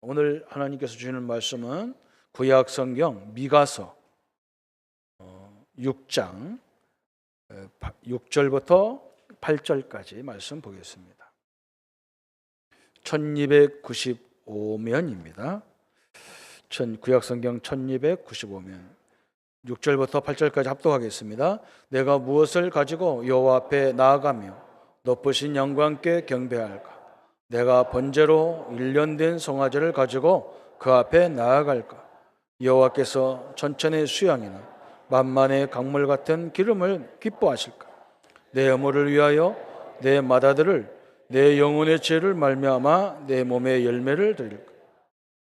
오늘 하나님께서 주시는 말씀은 구약 성경 미가서 6장 6절부터 8절까지 말씀 보겠습니다. 1295면입니다. 구약 성경 1295면 6절부터 8절까지 합독하겠습니다. 내가 무엇을 가지고 여호와 앞에 나아가며 높으신 영광께 경배할까? 내가 번제로 1년 된 송아지를 가지고 그 앞에 나아갈까? 여호와께서 천천의 수양이나 만만의 강물 같은 기름을 기뻐하실까? 내 허물을 위하여 내 맏아들을 내 영혼의 죄를 말미암아 내 몸의 열매를 드릴까?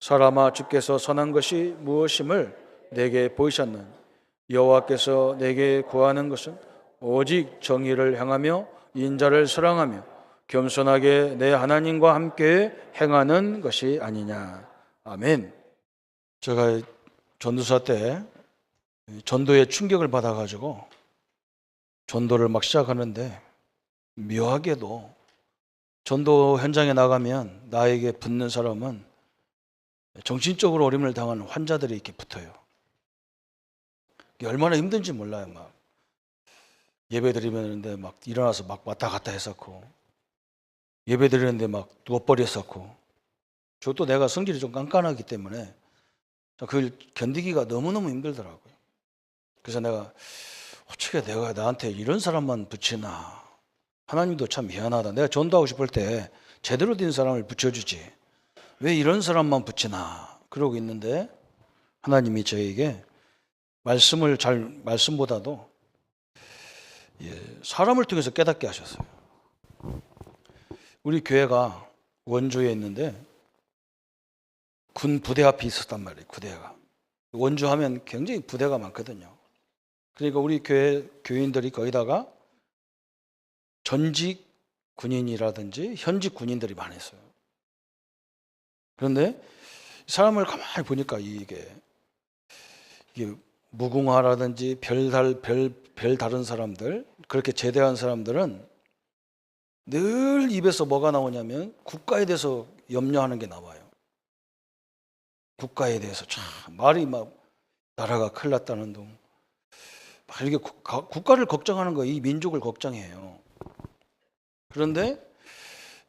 사람아, 주께서 선한 것이 무엇임을 내게 보이셨나니 여호와께서 내게 구하는 것은 오직 정의를 행하며 인자를 사랑하며 겸손하게 내 하나님과 함께 행하는 것이 아니냐. 아멘. 제가 전도사 때 전도에 충격을 받아가지고 전도를 막 시작하는데 묘하게도 전도 현장에 나가면 나에게 붙는 사람은 정신적으로 어려움을 당하는 환자들이 이렇게 붙어요. 얼마나 힘든지 몰라요. 막 예배 드리는데 막 일어나서 막 왔다 갔다 했었고, 예배 드리는데 막 누워버렸었고, 저도 내가 성질이 좀 깐깐하기 때문에 그걸 견디기가 너무너무 힘들더라고요. 그래서 내가 어떻게 내가 나한테 이런 사람만 붙이나, 하나님도 참 미안하다. 내가 전도하고 싶을 때 제대로 된 사람을 붙여주지 왜 이런 사람만 붙이나 그러고 있는데, 하나님이 저에게 말씀보다도 사람을 통해서 깨닫게 하셨어요. 우리 교회가 원주에 있는데 군 부대 앞에 있었단 말이에요. 부대가 원주 하면 굉장히 부대가 많거든요. 그러니까 우리 교인들이 거기다가 전직 군인이라든지 현직 군인들이 많았어요. 그런데 사람을 가만히 보니까 이게 무궁화라든지 별 다른 사람들, 그렇게 제대한 사람들은 늘 입에서 뭐가 나오냐면 국가에 대해서 염려하는 게 나와요. 국가에 대해서 참 말이 막 나라가 큰일 났다는 둥, 막 이렇게 국가를 걱정하는 거예요. 이 민족을 걱정해요. 그런데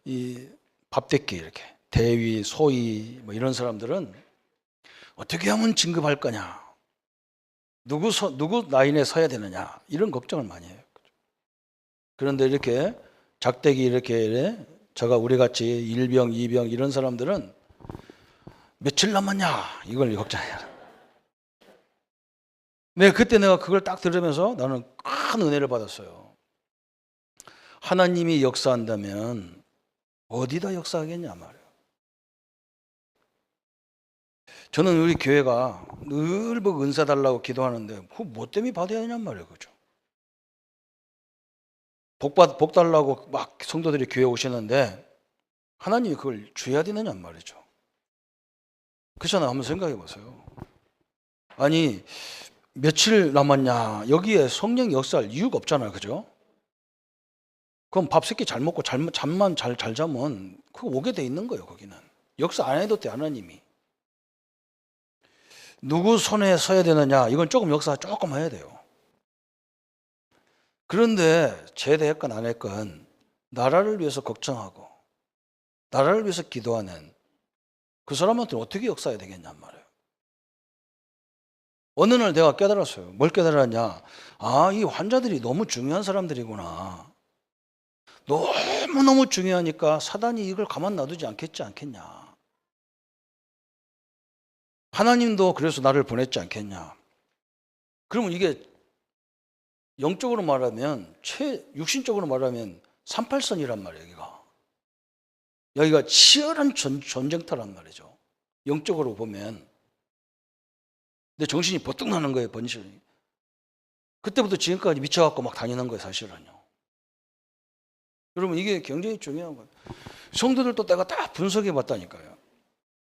이 밥대기 이렇게 대위, 소위 뭐 이런 사람들은 어떻게 하면 진급할 거냐, 누구 라인에 서야 되느냐, 이런 걱정을 많이 해요. 그런데 이렇게 작대기 이렇게 우리 같이 1병, 2병 이런 사람들은 며칠 남았냐 이걸 걱정해요. 그때 내가 그걸 딱 들으면서 나는 큰 은혜를 받았어요. 하나님이 역사한다면 어디다 역사하겠냐 말이에요. 저는 우리 교회가 늘 뭐 은사 달라고 기도하는데 뭐 때문에 받아야 되냔 말이에요. 그죠? 복 달라고 막 성도들이 교회 오시는데 하나님이 그걸 줘야 되느냐 말이죠. 그렇잖아요. 한번 생각해 보세요. 아니 며칠 남았냐, 여기에 성령 역사할 이유가 없잖아요. 그죠? 그럼 밥 세끼 잘 먹고 잠만 잘 자면 그거 오게 돼 있는 거예요. 거기는 역사 안 해도 돼. 하나님이 누구 손에 서야 되느냐, 이건 조금 역사 조금 해야 돼요. 그런데 제대했건 안 했건 나라를 위해서 걱정하고 나라를 위해서 기도하는 그 사람한테는 어떻게 역사해야 되겠냔 말이에요. 어느 날 내가 깨달았어요. 뭘 깨달았냐, 이 환자들이 너무 중요한 사람들이구나. 너무너무 중요하니까 사단이 이걸 가만 놔두지 않겠냐. 하나님도 그래서 나를 보냈지 않겠냐. 그러면 이게 영적으로 말하면, 육신적으로 말하면 38선이란 말이에요. 여기가 치열한 전쟁터란 말이죠. 영적으로 보면. 근데 정신이 버뜩 나는 거예요. 번식이. 그때부터 지금까지 미쳐갖고 막 다니는 거예요. 사실은요. 여러분, 이게 굉장히 중요한 거예요. 성도들도 내가 딱 분석해 봤다니까요.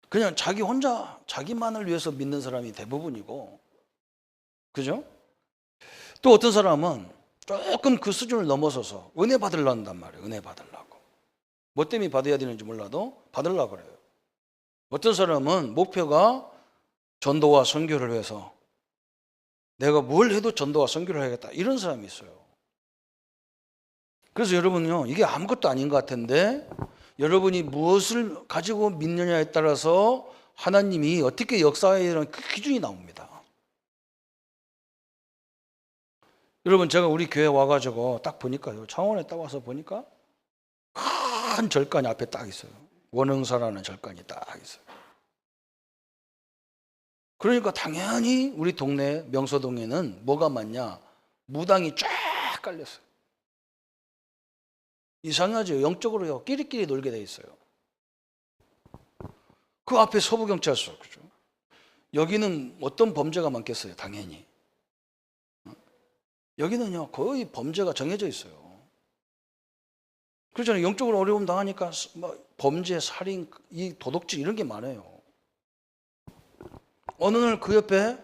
그냥 자기 혼자 자기만을 위해서 믿는 사람이 대부분이고, 그죠? 또 어떤 사람은 조금 그 수준을 넘어서서 은혜 받으려고 한단 말이에요. 은혜 받으려고. 뭐 때문에 받아야 되는지 몰라도 받으려고 그래요. 어떤 사람은 목표가 전도와 선교를 위해서 내가 뭘 해도 전도와 선교를 해야겠다, 이런 사람이 있어요. 그래서 여러분요, 이게 아무것도 아닌 것 같은데 여러분이 무엇을 가지고 믿느냐에 따라서 하나님이 어떻게 역사해야 되는 그 기준이 나옵니다. 여러분, 제가 우리 교회 와가지고 딱 보니까요, 창원에 딱 와서 보니까 큰 절간이 앞에 딱 있어요. 원흥사라는 절간이 딱 있어요. 그러니까 당연히 우리 동네 명서동에는 뭐가 많냐? 무당이 쫙 깔렸어요. 이상하죠? 영적으로요, 끼리끼리 놀게 돼 있어요. 그 앞에 서부경찰서, 그죠? 여기는 어떤 범죄가 많겠어요? 당연히. 여기는요, 거의 범죄가 정해져 있어요. 그렇잖아요. 영적으로 어려움 당하니까 범죄, 살인, 이 도둑질 이런 게 많아요. 어느 날 그 옆에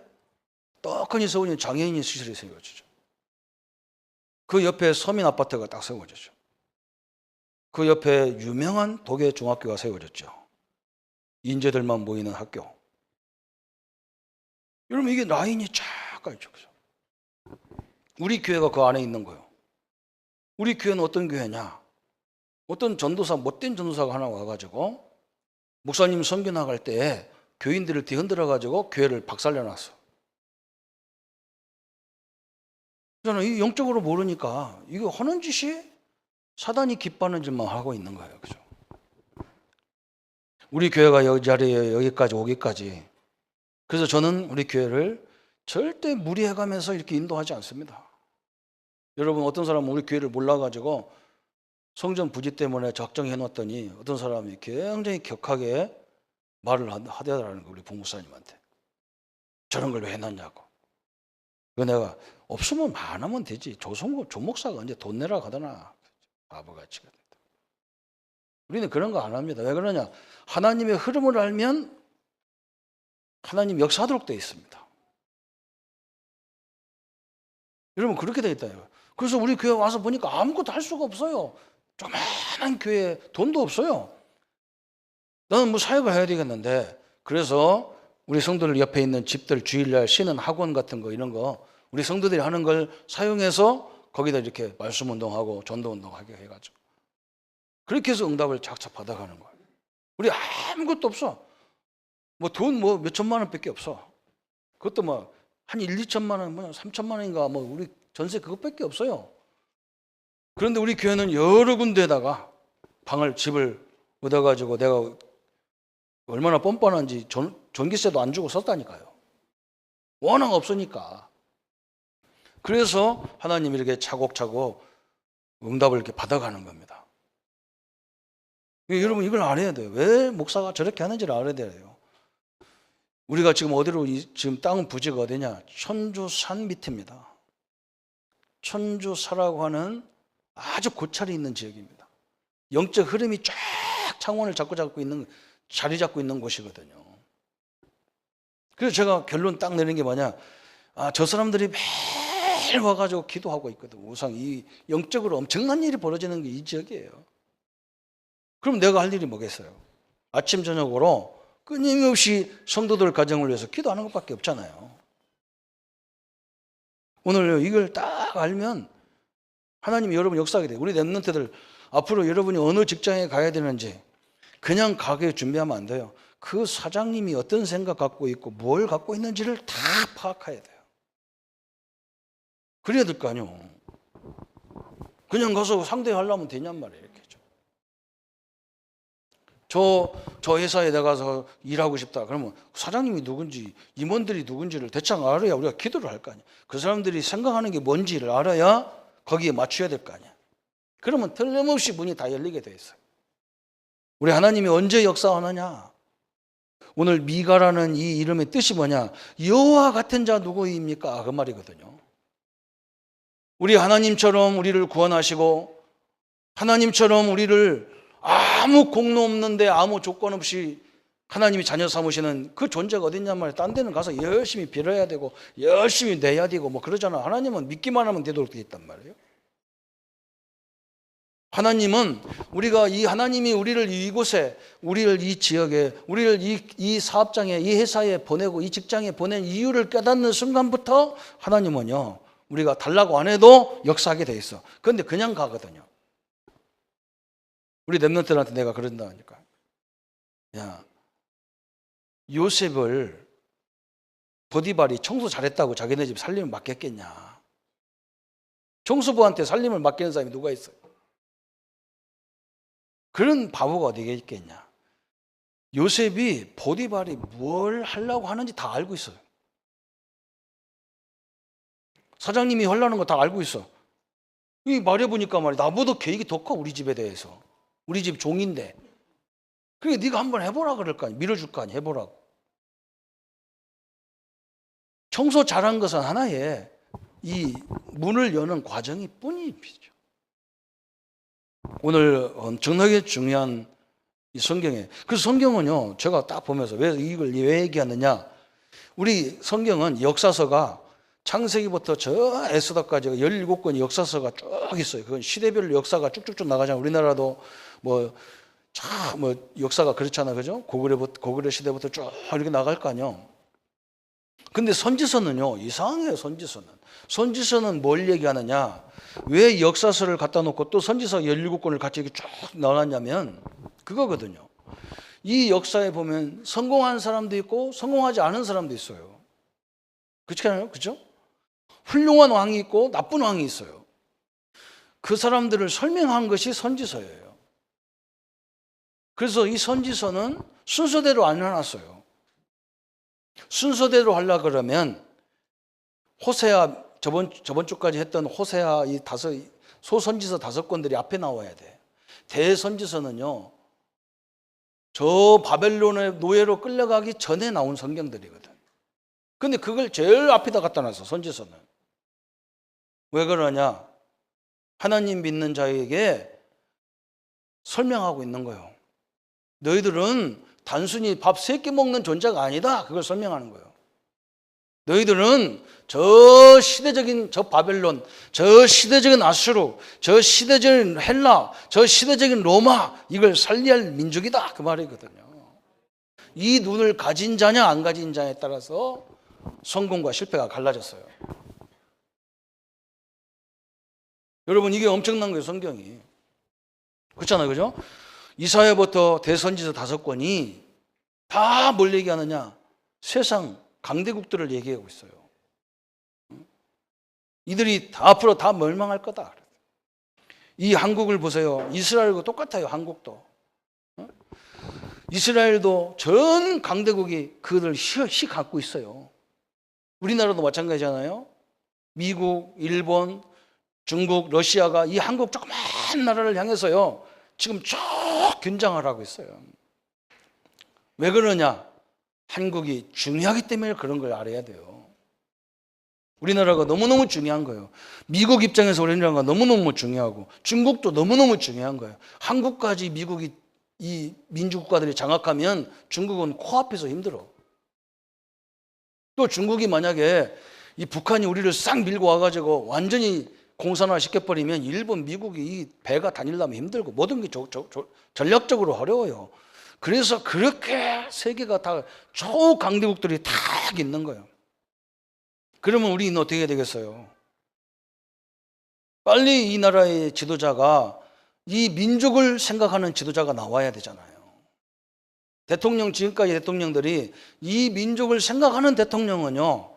떡하니 세워진 장애인 시설이 세워지죠. 그 옆에 서민 아파트가 딱 세워졌죠. 그 옆에 유명한 독일 중학교가 세워졌죠. 인재들만 모이는 학교. 여러분, 이게 라인이 쫙 깔죠. 우리 교회가 그 안에 있는 거예요. 우리 교회는 어떤 교회냐? 어떤 전도사, 못된 전도사가 하나 와가지고 목사님 선교 나갈 때 교인들을 뒤흔들어가지고 교회를 박살내놨어. 저는 이 영적으로 모르니까 이거 하는 짓이 사단이 기뻐하는 짓만 하고 있는 거예요. 그죠? 우리 교회가 이 자리에 여기까지 오기까지. 그래서 저는 우리 교회를 절대 무리해가면서 이렇게 인도하지 않습니다. 여러분, 어떤 사람은 우리 교회를 몰라가지고 성전 부지 때문에 작정해놨더니 어떤 사람이 굉장히 격하게 말을 하더라는 거예요. 우리 부목사님한테. 저런 걸 왜 해놨냐고. 그 내가 없으면 많으면 되지. 조목사가 언제 돈 내라고 하더나. 바보같이. 우리는 그런 거 안 합니다. 왜 그러냐? 하나님의 흐름을 알면 하나님 역사하도록 되어 있습니다. 여러분, 그렇게 되어 있다. 그래서 우리 교회 와서 보니까 아무것도 할 수가 없어요. 조그마한 교회에 돈도 없어요. 나는 뭐 사역을 해야 되겠는데, 그래서 우리 성도들 옆에 있는 집들 주일날 쉬는 학원 같은 거, 이런 거 우리 성도들이 하는 걸 사용해서 거기다 이렇게 말씀 운동하고 전도 운동하게 해가지고 그렇게 해서 응답을 착착 받아가는 거예요. 우리 아무것도 없어. 뭐 돈 몇 천만 원밖에 없어. 그것도 뭐 한 1, 2천만 원, 3천만 원인가 뭐 우리 전세 그것밖에 없어요. 그런데 우리 교회는 여러 군데에다가 집을 얻어가지고 내가 얼마나 뻔뻔한지 전기세도 안 주고 썼다니까요. 워낙 없으니까. 그래서 하나님이 이렇게 차곡차곡 응답을 이렇게 받아가는 겁니다. 여러분, 이걸 알아야 돼요. 왜 목사가 저렇게 하는지를 알아야 돼요. 우리가 지금 어디로, 지금 땅은 부지가 어디냐? 천주산 밑입니다. 천주사라고 하는 아주 고찰이 있는 지역입니다. 영적 흐름이 쫙 창원을 자리 잡고 있는 곳이거든요. 그래서 제가 결론 딱 내는 게 뭐냐? 저 사람들이 매일 와가지고 기도하고 있거든. 우상, 이 영적으로 엄청난 일이 벌어지는 게 이 지역이에요. 그럼 내가 할 일이 뭐겠어요? 아침 저녁으로 끊임없이 성도들 가정을 위해서 기도하는 것밖에 없잖아요. 오늘 이걸 딱 알면 하나님이 여러분 역사하게 돼요. 우리 랩런트들 앞으로 여러분이 어느 직장에 가야 되는지 그냥 가게 준비하면 안 돼요. 그 사장님이 어떤 생각 갖고 있고 뭘 갖고 있는지를 다 파악해야 돼요. 그래야 될 거 아니에요. 그냥 가서 상대하려면 되냔 말이에요. 이렇게. 저 회사에 나가서 일하고 싶다. 그러면 사장님이 누군지, 임원들이 누군지를 대충 알아야 우리가 기도를 할 거 아니에요. 그 사람들이 생각하는 게 뭔지를 알아야 거기에 맞춰야 될 거 아니에요. 그러면 틀림없이 문이 다 열리게 돼 있어요. 우리 하나님이 언제 역사하느냐? 오늘 미가라는 이 이름의 뜻이 뭐냐? 여호와 같은 자 누구입니까? 그 말이거든요. 우리 하나님처럼 우리를 구원하시고 하나님처럼 우리를 아무 공로 없는데 아무 조건 없이 하나님이 자녀 삼으시는 그 존재가 어딨냔 말이에요. 딴 데는 가서 열심히 빌어야 되고 열심히 내야 되고 뭐 그러잖아. 하나님은 믿기만 하면 되도록 되어 있단 말이에요. 하나님은 하나님이 우리를 이곳에, 우리를 이 지역에, 우리를 이 사업장에, 이 회사에 보내고 이 직장에 보낸 이유를 깨닫는 순간부터 하나님은요, 우리가 달라고 안 해도 역사하게 돼 있어. 그런데 그냥 가거든요. 우리 랩런트들한테 내가 그런다니까. 야, 요셉을 보디발이 청소 잘했다고 자기네 집 살림을 맡겼겠냐? 청소부한테 살림을 맡기는 사람이 누가 있어요? 그런 바보가 어디에 있겠냐? 요셉이 보디발이 뭘 하려고 하는지 다 알고 있어요. 사장님이 하려는 거 다 알고 있어. 이 말해보니까 말이야, 나보다 계획이 더 커, 우리 집에 대해서. 우리 집 종인데. 그러니까 네가 한번 해보라 그럴 거 아니야. 밀어줄 거 아니야. 해보라고. 청소 잘한 것은 하나의 이 문을 여는 과정이 뿐이죠. 오늘 엄청나게 중요한 이 성경에, 그래서 성경은요, 제가 딱 보면서 이걸 왜 얘기하느냐, 우리 성경은 역사서가 창세기부터 저 에스더까지 17권의 역사서가 쭉 있어요. 그건 시대별로 역사가 쭉쭉쭉 나가잖아요. 우리나라도 뭐 역사가 그렇잖아요. 그죠? 고구려 시대부터 쭉 이렇게 나갈 거 아니에요. 근데 선지서는요, 이상해요. 선지서는 뭘 얘기하느냐, 왜 역사서를 갖다 놓고 또 선지서 17권을 같이 이렇게 쭉 나눴냐면 그거거든요. 이 역사에 보면 성공한 사람도 있고 성공하지 않은 사람도 있어요. 그렇지 않아요? 그죠? 훌륭한 왕이 있고 나쁜 왕이 있어요. 그 사람들을 설명한 것이 선지서예요. 그래서 이 선지서는 순서대로 안 해놨어요. 순서대로 하려고 그러면 호세아, 저번 주까지 했던 호세아 이 소선지서 5권들이 앞에 나와야 돼. 대선지서는요, 저 바벨론의 노예로 끌려가기 전에 나온 성경들이거든. 근데 그걸 제일 앞에다 갖다 놨어, 선지서는. 왜 그러냐? 하나님 믿는 자에게 설명하고 있는 거예요. 너희들은 단순히 밥 3끼 먹는 존재가 아니다. 그걸 설명하는 거예요. 너희들은 저 시대적인 저 바벨론, 저 시대적인 아수르, 저 시대적인 헬라, 저 시대적인 로마, 이걸 살리할 민족이다. 그 말이거든요. 이 눈을 가진 자냐 안 가진 자에 따라서 성공과 실패가 갈라졌어요. 여러분, 이게 엄청난 거예요, 성경이. 그렇잖아요, 그죠? 이사야부터 대선지서 5권이 다 뭘 얘기하느냐? 세상 강대국들을 얘기하고 있어요. 이들이 앞으로 다 멸망할 거다. 이 한국을 보세요. 이스라엘과 똑같아요, 한국도. 이스라엘도 전 강대국이 그들을 히 갖고 있어요. 우리나라도 마찬가지잖아요. 미국, 일본, 중국, 러시아가 이 한국 조그만 나라를 향해서요, 지금 쭉 긴장을 하고 있어요. 왜 그러냐? 한국이 중요하기 때문에 그런 걸 알아야 돼요. 우리나라가 너무너무 중요한 거예요. 미국 입장에서 우리나라가 너무너무 중요하고 중국도 너무너무 중요한 거예요. 한국까지 미국이 이 민주국가들이 장악하면 중국은 코앞에서 힘들어. 또 중국이 만약에 이 북한이 우리를 싹 밀고 와가지고 완전히 공산화 시켜버리면 일본, 미국이 이 배가 다니려면 힘들고 모든 게 전략적으로 어려워요. 그래서 그렇게 세계가 다 초강대국들이 다 있는 거예요. 그러면 우리는 어떻게 해야 되겠어요? 빨리 이 나라의 지도자가, 이 민족을 생각하는 지도자가 나와야 되잖아요. 지금까지 대통령들이 이 민족을 생각하는 대통령은요,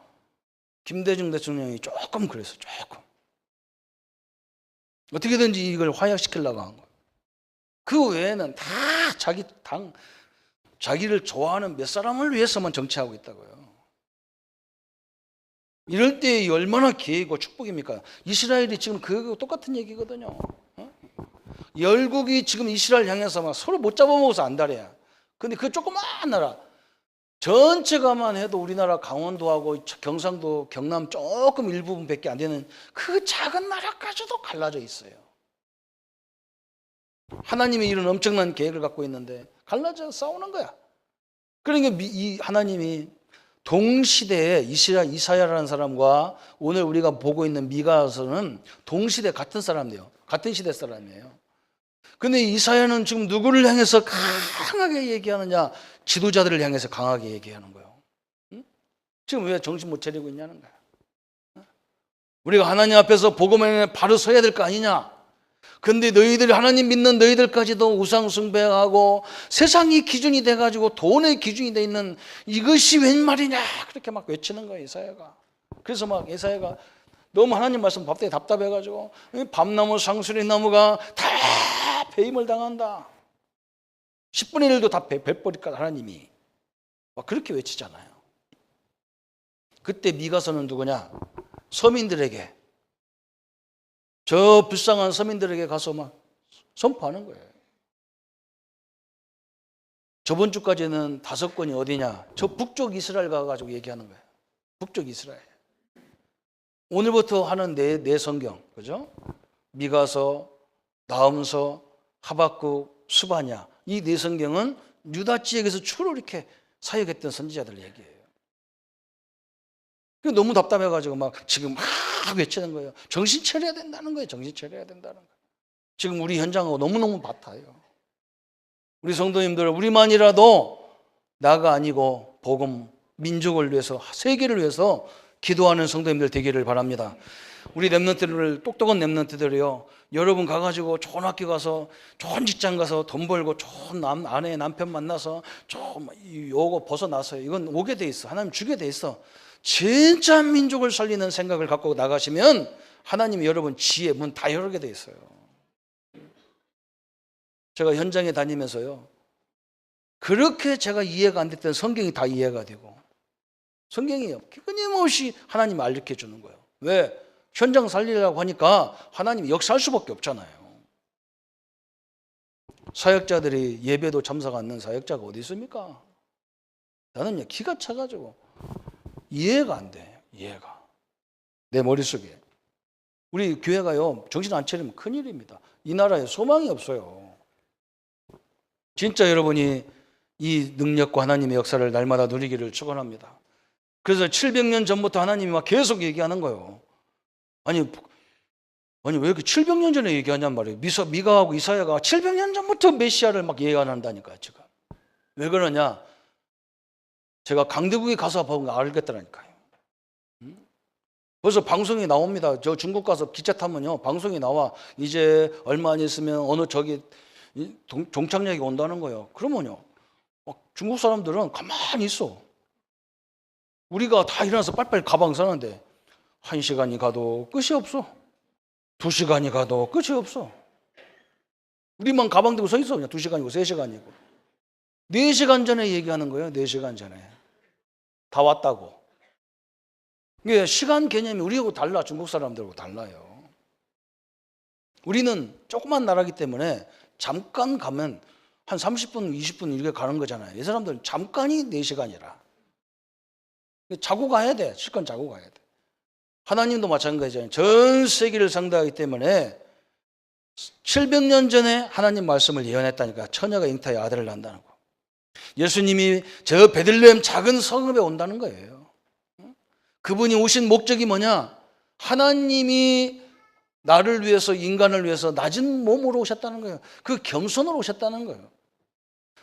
김대중 대통령이 조금 그랬어요. 조금. 어떻게든지 이걸 화약시키려고 한 거예요. 그 외에는 다 자기를 좋아하는 몇 사람을 위해서만 정치하고 있다고요. 이럴 때 얼마나 기회고 축복입니까? 이스라엘이 지금 그거 똑같은 얘기거든요. 열국이 지금 이스라엘 향해서 막 서로 못 잡아먹어서 안달이야. 근데 그 조그만 나라, 전체가만 해도 우리나라 강원도하고 경상도, 경남 조금 일부분밖에 안 되는 그 작은 나라까지도 갈라져 있어요. 하나님이 이런 엄청난 계획을 갖고 있는데 갈라져 싸우는 거야. 그러니까 이 하나님이 동시대에 이사야라는 사람과 오늘 우리가 보고 있는 미가서는 동시대 같은 사람이에요. 같은 시대 사람이에요. 근데 이사야는 지금 누구를 향해서 강하게 얘기하느냐? 지도자들을 향해서 강하게 얘기하는 거예요. 응? 지금 왜 정신 못 차리고 있냐는 거야. 우리가 하나님 앞에서 복음에 바로 서야 될 거 아니냐? 근데 너희들, 하나님 믿는 너희들까지도 우상 숭배하고 세상이 기준이 돼가지고 돈의 기준이 돼 있는 이것이 웬 말이냐? 그렇게 막 외치는 거예요, 이사야가. 그래서 막 이사야가 너무 하나님 말씀 갑자기 답답해가지고 밤나무 상수리나무가 다 배임을 당한다. 10분의 1도 다 벨버릴까 하나님이. 막 그렇게 외치잖아요. 그때 미가서는 누구냐? 서민들에게, 저 불쌍한 서민들에게 가서 막 선포하는 거예요. 저번 주까지는 5권이 어디냐? 저 북쪽 이스라엘 가가지고 얘기하는 거예요. 북쪽 이스라엘. 오늘부터 하는 네 성경, 그죠? 미가서, 나훔서, 하박국, 스바냐. 이 네 성경은 유다 지역에서 주로 이렇게 사역했던 선지자들 얘기예요. 너무 답답해가지고 막 지금 막 외치는 거예요. 정신 차려야 된다는 거예요. 정신 차려야 된다는 거예요. 지금 우리 현장하고 너무너무 같아요. 우리 성도님들, 우리만이라도 나가 아니고 복음, 민족을 위해서, 세계를 위해서 기도하는 성도님들 되기를 바랍니다. 우리 렘넌트들, 똑똑한 렘넌트들이요, 여러분 가가지고 좋은 학교 가서 좋은 직장 가서 돈 벌고 좋은 아내 남편 만나서 좀 요거 벗어나서요. 이건 오게 돼 있어. 하나님 주게 돼 있어. 진짜 민족을 살리는 생각을 갖고 나가시면 하나님이 여러분 지혜 문 다 열게 돼 있어요. 제가 현장에 다니면서요, 그렇게 제가 이해가 안 됐던 성경이 다 이해가 되고, 성경이 끊임없이 하나님이 알려 주는 거예요. 왜? 현장 살리려고 하니까 하나님이 역사할 수밖에 없잖아요. 사역자들이 예배도 참석 않는 사역자가 어디 있습니까? 나는 기가 차가지고 이해가 안 돼. 이해가. 내 머릿속에. 우리 교회가요, 정신 안 차리면 큰일입니다. 이 나라에 소망이 없어요. 진짜 여러분이 이 능력과 하나님의 역사를 날마다 누리기를 축원합니다. 그래서 700년 전부터 하나님이 막 계속 얘기하는 거예요. 아니 왜 이렇게 700년 전에 얘기하냔 말이에요. 미가하고 이사야가 700년 전부터 메시아를 막 예언한다니까요, 지금. 왜 그러냐? 제가 강대국에 가서 보면 알겠더라니까요. 벌써 방송이 나옵니다. 저 중국 가서 기차 타면요, 방송이 나와. 이제 얼마 안 있으면 어느 저기 종착역이 온다는 거예요. 그러면요, 중국 사람들은 가만히 있어. 우리가 다 일어나서 빨리빨리 가방 싸는데 1시간이 가도 끝이 없어. 2시간이 가도 끝이 없어. 우리만 가방 들고 서 있어. 그냥 2시간이고 3시간이고. 4시간 전에 얘기하는 거예요. 4시간 전에. 다 왔다고. 이게 시간 개념이 우리하고 달라. 중국 사람들하고 달라요. 우리는 조그만 나라기 때문에 잠깐 가면 한 30분, 20분 이렇게 가는 거잖아요. 이 사람들은 잠깐이 4시간이라. 자고 가야 돼. 실컷 자고 가야 돼. 하나님도 마찬가지잖아요. 전 세계를 상대하기 때문에 700년 전에 하나님 말씀을 예언했다니까. 처녀가 잉타의 아들을 낳는다는 거. 예수님이 저 베들레헴 작은 성읍에 온다는 거예요. 그분이 오신 목적이 뭐냐? 하나님이 나를 위해서, 인간을 위해서 낮은 몸으로 오셨다는 거예요. 그 겸손으로 오셨다는 거예요.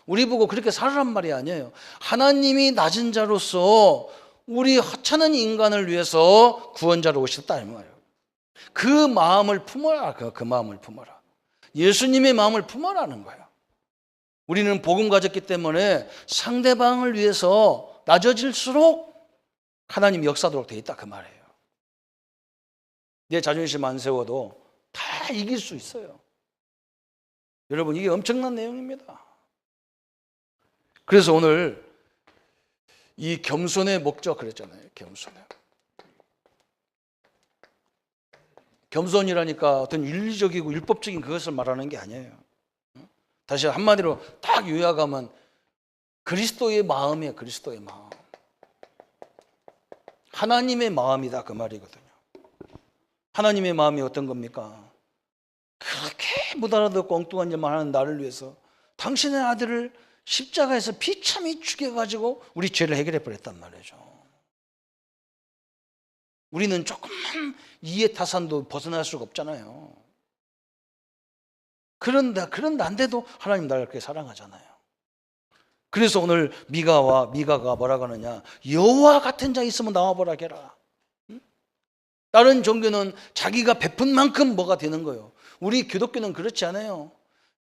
우리 보고 그렇게 살으란 말이 아니에요. 하나님이 낮은 자로서 우리 하찮은 인간을 위해서 구원자로 오셨다는 말이에요. 그 마음을 품어라. 그 마음을 품어라. 예수님의 마음을 품어라는 거예요. 우리는 복음 가졌기 때문에 상대방을 위해서 낮아질수록 하나님이 역사하도록 되어 있다, 그 말이에요. 내 자존심 안 세워도 다 이길 수 있어요. 여러분, 이게 엄청난 내용입니다. 그래서 오늘 이 겸손의 목적 그랬잖아요. 겸손이라니까 어떤 윤리적이고 율법적인 그것을 말하는 게 아니에요. 다시 한마디로 딱 요약하면 그리스도의 마음이에요. 그리스도의 마음. 하나님의 마음이다, 그 말이거든요. 하나님의 마음이 어떤 겁니까? 그렇게 못 알아듣고 엉뚱한 일만 하는 나를 위해서 당신의 아들을 십자가에서 비참히 죽여가지고 우리 죄를 해결해 버렸단 말이죠. 우리는 조금만 이해 타산도 벗어날 수가 없잖아요. 그런데도 하나님 나를 그렇게 사랑하잖아요. 그래서 오늘 미가가 뭐라고 하느냐, 여호와 같은 자 있으면 나와보라 게라. 다른 종교는 자기가 베푼 만큼 뭐가 되는 거예요. 우리 기독교는 그렇지 않아요.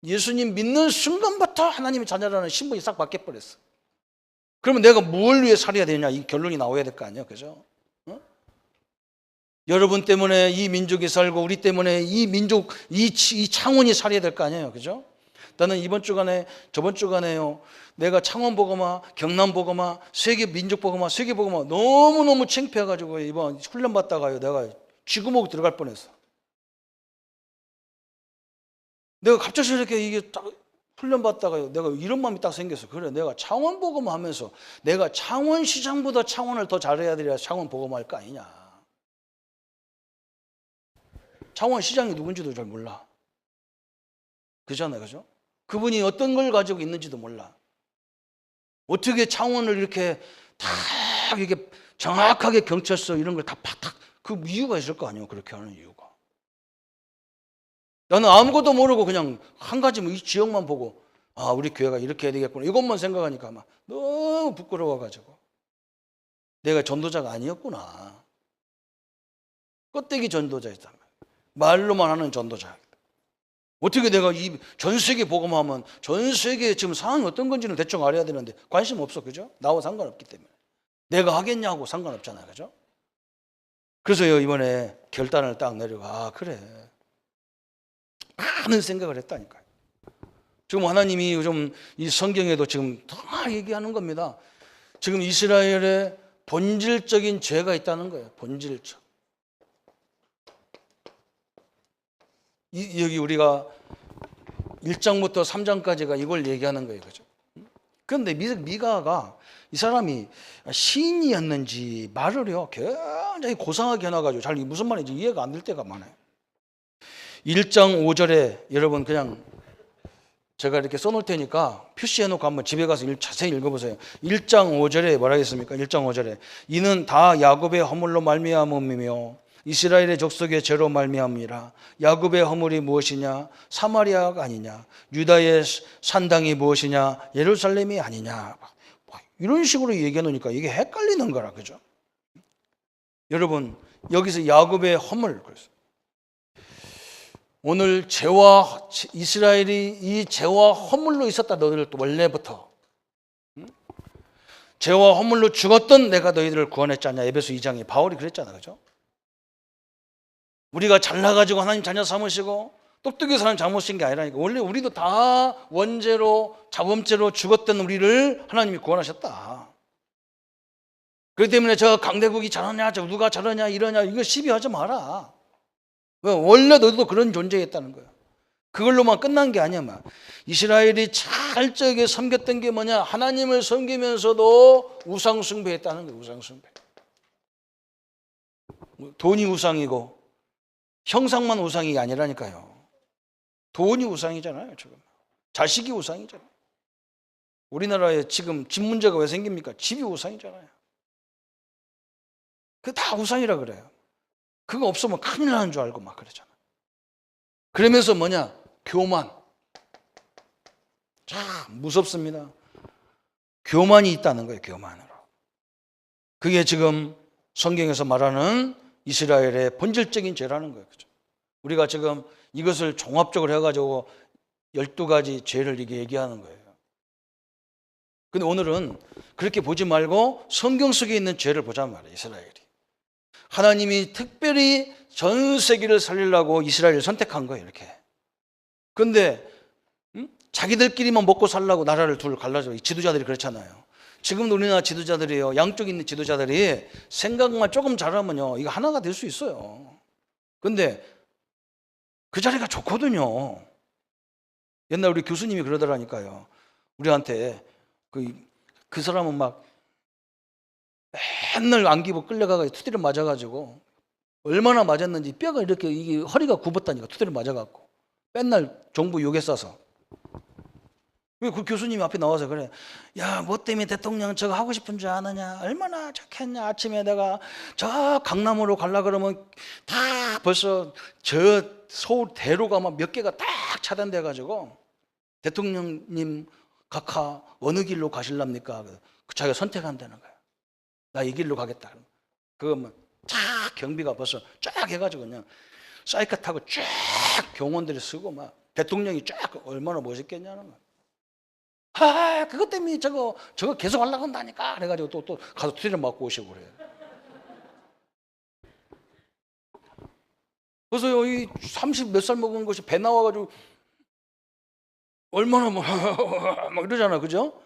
예수님 믿는 순간부터 하나님의 자녀라는 신분이 싹 바뀌어버렸어. 그러면 내가 뭘 위해 살아야 되냐, 이 결론이 나와야 될 거 아니에요, 그죠? 여러분 때문에 이 민족이 살고 우리 때문에 이 민족, 이 창원이 살아야 될 거 아니에요, 그죠? 나는 저번 주간에요, 내가 창원 보고마, 경남 보고마, 세계 민족 보고마, 세계 보고마 너무너무 창피해가지고 이번 훈련 받다가요, 내가 쥐구멍 들어갈 뻔했어. 내가 갑자기 이렇게 이게 딱 훈련 받다가요, 내가 이런 마음이 딱 생겼어. 그래, 내가 창원 보고마 하면서 내가 창원시장보다 창원을 더 잘해야 되려 창원 보고마 할 거 아니냐. 창원시장이 누군지도 잘 몰라. 그잖아요, 그죠? 그분이 어떤 걸 가지고 있는지도 몰라. 어떻게 창원을 이렇게 다 이렇게 정확하게 경찰서 이런 걸 다 팍탁, 그 이유가 있을 거 아니에요, 그렇게 하는 이유가. 나는 아무것도 모르고 그냥 한 가지 이 지역만 보고, 아, 우리 교회가 이렇게 해야 되겠구나, 이것만 생각하니까 막 너무 부끄러워가지고 내가 전도자가 아니었구나. 껍데기 전도자였단 말이야. 말로만 하는 전도자. 어떻게 내가 이 전 세계 복음하면 전 세계 지금 상황이 어떤 건지는 대충 알아야 되는데 관심 없어, 그죠? 나와 상관없기 때문에. 내가 하겠냐고 상관없잖아요, 그죠? 그래서 이번에 결단을 딱 내리고, 아, 그래, 많은 생각을 했다니까요. 지금 하나님이 요즘 이 성경에도 지금 다 얘기하는 겁니다. 지금 이스라엘에 본질적인 죄가 있다는 거예요. 본질적. 여기 우리가 1장부터 3장까지가 이걸 얘기하는 거예요, 그죠? 그런데 미가가 이 사람이 시인이었는지 말을요 굉장히 고상하게 해놔가지고 잘 무슨 말인지 이해가 안 될 때가 많아요. 1장 5절에 여러분 그냥 제가 이렇게 써놓을 테니까 표시해놓고 한번 집에 가서 자세히 읽어보세요. 1장 5절에 뭐라 했습니까? 1장 5절에 이는 다 야곱의 허물로 말미암음이며 이스라엘의 족속의 죄로 말미암이라. 야곱의 허물이 무엇이냐? 사마리아가 아니냐? 유다의 산당이 무엇이냐? 예루살렘이 아니냐? 이런 식으로 얘기해 놓으니까 이게 헷갈리는 거라, 그죠? 여러분, 여기서 야곱의 허물, 오늘 이스라엘이 이 죄와 허물로 있었다. 너희들 원래부터 죄와 허물로 죽었던 내가 너희들을 구원했지 않냐? 에베소 2장에 바울이 그랬잖아, 그죠? 우리가 잘나가지고 하나님 자녀 삼으시고 똑똑히 사는 잘못인 게 아니라니까. 원래 우리도 다 원죄로 자범죄로 죽었던 우리를 하나님이 구원하셨다. 그렇기 때문에 저 강대국이 잘하냐, 저 누가 잘하냐, 이러냐, 이거 시비하지 마라. 원래 너도 그런 존재였다는 거야. 그걸로만 끝난 게 아니야. 막 이스라엘이 찰떡에 섬겼던 게 뭐냐? 하나님을 섬기면서도 우상 숭배했다는 거야. 우상 숭배. 돈이 우상이고 형상만 우상이 아니라니까요. 돈이 우상이잖아요, 지금. 자식이 우상이잖아요. 우리나라에 지금 집 문제가 왜 생깁니까? 집이 우상이잖아요. 그게 다 우상이라 그래요. 그거 없으면 큰일 나는 줄 알고 막 그러잖아. 그러면서 뭐냐? 교만. 참 무섭습니다. 교만이 있다는 거예요, 교만으로. 그게 지금 성경에서 말하는 이스라엘의 본질적인 죄라는 거예요. 그죠? 우리가 지금 이것을 종합적으로 해가지고 12가지 죄를 이게 얘기하는 거예요. 근데 오늘은 그렇게 보지 말고 성경 속에 있는 죄를 보자는 말이에요, 이스라엘이. 하나님이 특별히 전 세계를 살리려고 이스라엘을 선택한 거예요, 이렇게. 근데 자기들끼리만 먹고 살려고 나라를 둘 갈라져. 지도자들이 그렇잖아요. 지금도 우리나라 지도자들이요, 양쪽 있는 지도자들이 생각만 조금 잘하면요, 이거 하나가 될 수 있어요. 근데 그 자리가 좋거든요. 옛날 우리 교수님이 그러더라니까요. 우리한테 그 사람은 막 맨날 안기고 끌려가서 투대를 맞아가지고 얼마나 맞았는지 뼈가 이렇게 이게 허리가 굽었다니까. 투대를 맞아갖고 맨날 정부 욕에 싸서. 왜 그 교수님이 앞에 나와서 그래? 야, 뭐 때문에 대통령 저거 하고 싶은 줄 아느냐? 얼마나 좋겠냐? 아침에 내가 저 강남으로 가려 그러면 다 벌써 저 서울 대로가 막 몇 개가 딱 차단돼 가지고 대통령님 각하 어느 길로 가실랍니까? 자기가 선택한다는 거야. 나 이 길로 가겠다. 그러면 쫙 경비가 벌써 쫙 해가지고 그냥 사이카 타고 쫙 경호원들이 쓰고 막 대통령이 쫙 얼마나 멋있겠냐는 거야. 아, 그것 때문에 저거 계속 하려고 한다니까. 그래가지고 또 가서 투리를 맞고 오시고 그래. 그래서 이 30 몇 살 먹은 것이 배 나와가지고 얼마나 막 이러잖아, 그죠?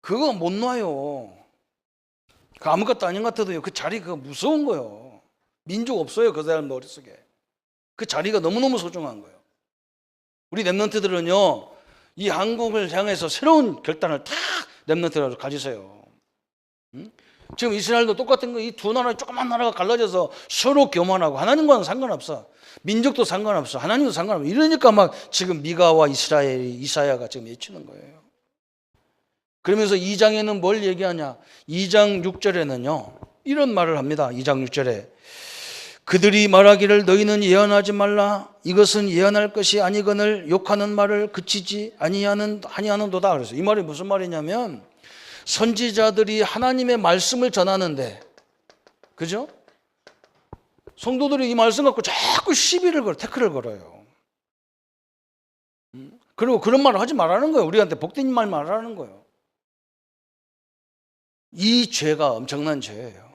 그거 못 놔요. 그 아무것도 아닌 것 같아도요. 그 자리 그거 무서운 거예요. 민족 없어요, 그 사람 머릿속에. 그 자리가 너무너무 소중한 거예요. 우리 랩런트들은요, 이 한국을 향해서 새로운 결단을 다 랩런트라고 가지세요. 응? 지금 이스라엘도 똑같은 거, 이 두 나라, 조그만 나라가 갈라져서 서로 교만하고 하나님과는 상관없어. 민족도 상관없어. 하나님도 상관없어. 이러니까 막 지금 미가와 이사야가 지금 외치는 거예요. 그러면서 2장에는 뭘 얘기하냐? 2장 6절에는요, 이런 말을 합니다. 2장 6절에. 그들이 말하기를 너희는 예언하지 말라. 이것은 예언할 것이 아니거늘 욕하는 말을 그치지 아니하는도다. 그래서 이 말이 무슨 말이냐면 선지자들이 하나님의 말씀을 전하는데, 그죠? 성도들이 이 말씀 갖고 자꾸 시비를 걸어, 태클을 걸어요. 그리고 그런 말을 하지 말라는 거예요. 우리한테 복된 말 말하는 거예요. 이 죄가 엄청난 죄예요.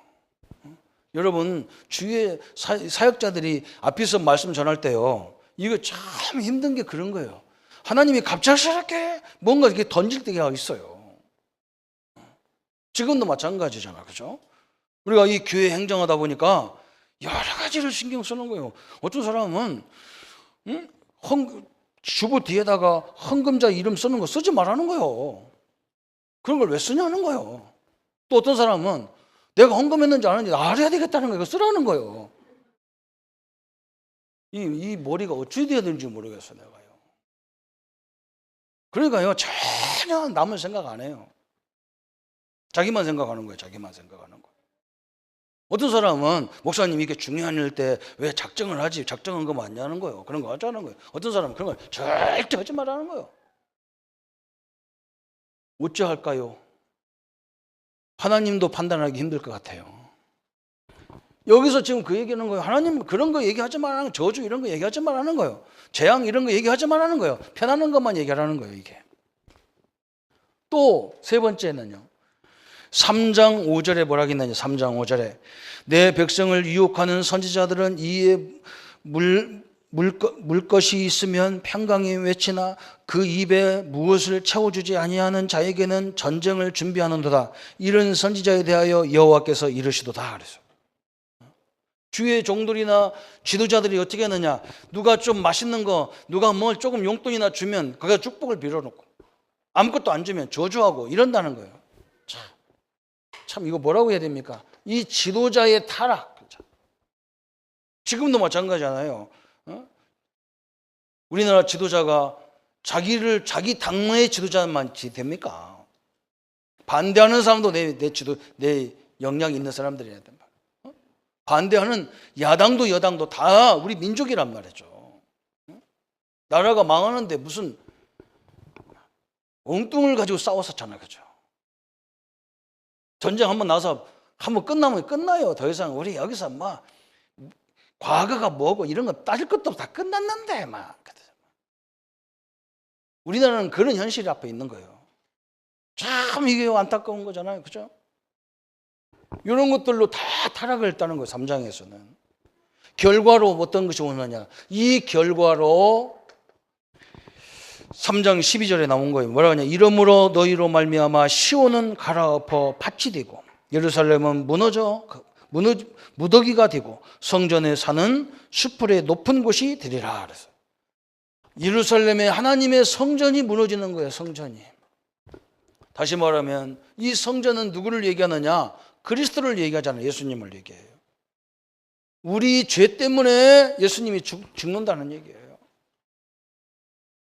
여러분, 주위의 사역자들이 앞에서 말씀 전할 때요, 이거 참 힘든 게 그런 거예요. 하나님이 갑작스럽게 뭔가 이렇게 던질 때가 있어요. 지금도 마찬가지잖아, 그죠? 우리가 이 교회 행정하다 보니까 여러 가지를 신경 쓰는 거예요. 어떤 사람은 주부 뒤에다가 헌금자 이름 쓰는 거 쓰지 말라는 거예요. 그런 걸 왜 쓰냐는 거예요. 또 어떤 사람은 내가 헌금했는지 안 했는지 알아야 되겠다는 거예요. 쓰라는 거예요. 이 머리가 어찌 돼야 되는지 모르겠어, 내가요. 그러니까요, 전혀 남을 생각 안 해요. 자기만 생각하는 거예요. 자기만 생각하는 거예요. 어떤 사람은 목사님 이게 중요한 일 때 왜 작정을 하지? 작정한 거 맞냐는 거예요. 그런 거 하자는 거예요. 어떤 사람은 그런 걸 절대 하지 말라는 거예요. 어찌할까요? 하나님도 판단하기 힘들 것 같아요. 여기서 지금 그 얘기하는 거예요. 하나님 그런 거 얘기하지 말라는 거예요. 저주 이런 거 얘기하지 말라는 거예요. 재앙 이런 거 얘기하지 말라는 거예요. 편안한 것만 얘기하라는 거예요, 이게. 또 세 번째는요, 3장 5절에 뭐라 했느냐. 3장 5절에 내 백성을 유혹하는 선지자들은 이에 물 것이 있으면 평강이 외치나 그 입에 무엇을 채워주지 아니하는 자에게는 전쟁을 준비하는도다. 이런 선지자에 대하여 여호와께서 이르시도다. 그래서 주의 종들이나 지도자들이 어떻게 하느냐, 누가 좀 맛있는 거, 누가 뭘 조금 용돈이나 주면 그가 축복을 빌어놓고 아무것도 안 주면 저주하고 이런다는 거예요. 참 이거 뭐라고 해야 됩니까? 이 지도자의 타락. 지금도 마찬가지잖아요. 우리나라 지도자가 자기 당의 지도자만 됩니까? 반대하는 사람도 내 역량 있는 사람들이야 된다. 반대하는 야당도 여당도 다 우리 민족이란 말이죠. 나라가 망하는데 무슨 엉뚱을 가지고 싸웠었잖아요, 그죠? 전쟁 한번 나서 한번 끝나면 끝나요. 더 이상 우리 여기서 뭐 과거가 뭐고 이런 거 따질 것도 없고 다 끝났는데 막. 우리나라는 그런 현실이 앞에 있는 거예요. 참 이게 안타까운 거잖아요, 그죠? 이런 것들로 다 타락을 했다는 거예요. 3장에서는. 결과로 어떤 것이 오느냐, 이 결과로 3장 12절에 나온 거예요. 뭐라고 하냐, 이러므로 너희로 말미암아 시온은 갈아엎어 밭이 되고 예루살렘은 무더기가 되고 성전에 사는 수풀의 높은 곳이 되리라. 그래서 예루살렘에 하나님의 성전이 무너지는 거예요. 성전이. 다시 말하면 이 성전은 누구를 얘기하느냐, 그리스도를 얘기하잖아요. 예수님을 얘기해요. 우리 죄 때문에 예수님이 죽는다는 얘기예요.